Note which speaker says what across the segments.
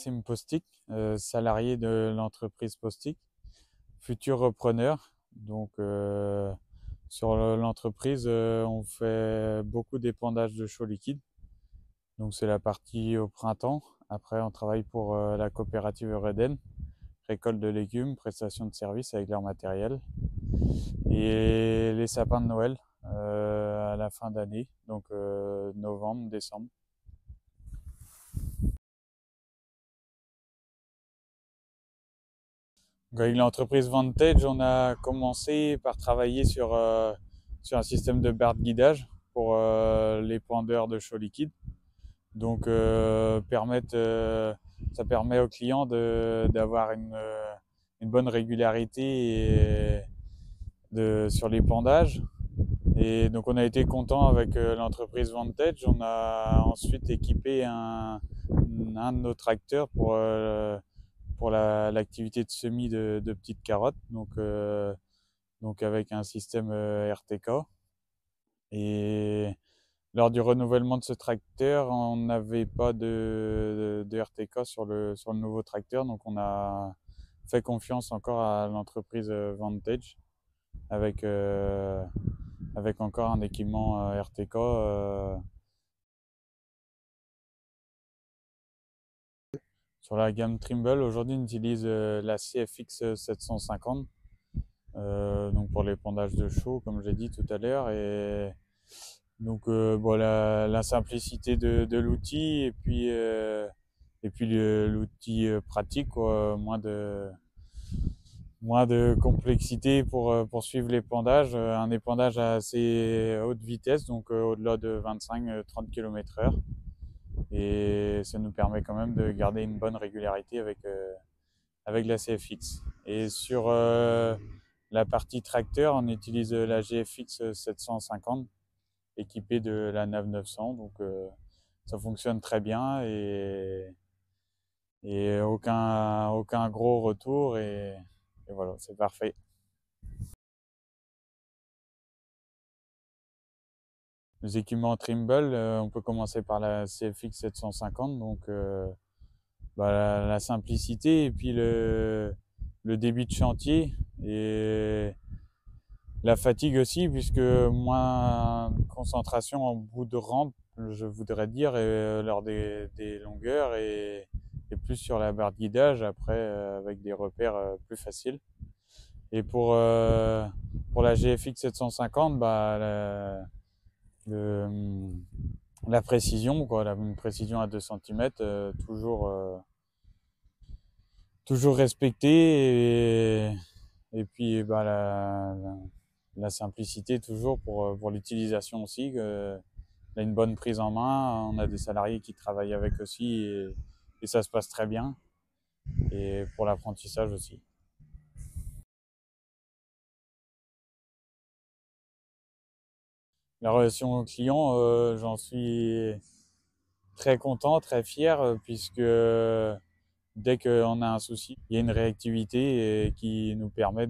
Speaker 1: Maxime Postic, salarié de l'entreprise Postic, futur repreneur. Donc, sur l'entreprise, on fait beaucoup d'épandage de chaux liquides. Donc, c'est la partie au printemps. Après, on travaille pour la coopérative Eureden, récolte de légumes, prestation de services avec leur matériel. Et les sapins de Noël à la fin d'année, donc novembre, décembre. Avec l'entreprise Vantage, on a commencé par travailler sur un système de barre de guidage pour les pendeurs de chaux liquide. Donc, ça permet aux clients d'avoir une bonne régularité sur les pendages. Et donc, on a été content avec l'entreprise Vantage. On a ensuite équipé un de nos tracteurs pour l'activité de semis de petites carottes, donc avec un système RTK. Et lors du renouvellement de ce tracteur, on n'avait pas de RTK sur le nouveau tracteur, donc on a fait confiance encore à l'entreprise Vantage avec, avec encore un équipement RTK. Sur la gamme Trimble, aujourd'hui, on utilise la CFX 750. Donc pour l'épandage de chaux, comme j'ai dit tout à l'heure, et donc bon, la simplicité de l'outil et puis l'outil pratique, quoi, moins de complexité pour suivre l'épandage, un épandage à assez haute vitesse, donc au-delà de 25-30 km/h, et ça nous permet quand même de garder une bonne régularité avec la CFX. Et sur la partie tracteur, on utilise la GFX 750 équipée de la NAV 900. Donc ça fonctionne très bien et aucun gros retour. Et voilà, c'est parfait. Les équipements Trimble, on peut commencer par la CFX 750. Donc la simplicité et puis le débit de chantier et la fatigue aussi, puisque moins de concentration en bout de rampe, je voudrais dire, lors des longueurs et plus sur la barre de guidage après avec des repères plus faciles. Et pour la GFX 750, le, la précision, quoi, une précision à 2 cm, toujours respectée et puis la simplicité toujours pour l'utilisation aussi. On a une bonne prise en main, on a des salariés qui travaillent avec aussi et ça se passe très bien. Et pour l'apprentissage aussi. La relation au client, j'en suis très content, très fier, puisque dès qu'on a un souci, il y a une réactivité qui nous permet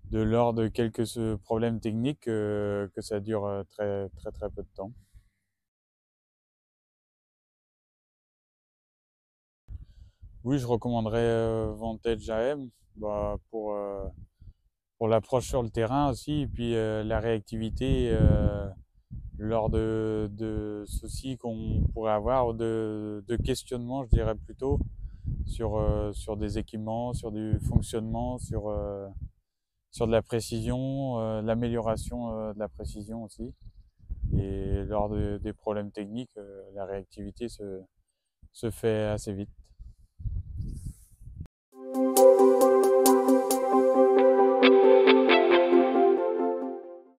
Speaker 1: lors de quelques problèmes techniques, que ça dure très très très peu de temps. Oui, je recommanderais Vantage AM pour l'approche sur le terrain aussi, et puis la réactivité lors de soucis qu'on pourrait avoir, de questionnements, je dirais plutôt, sur des équipements, sur du fonctionnement, sur de la précision, l'amélioration de la précision aussi. Et lors des problèmes techniques, la réactivité se fait assez vite.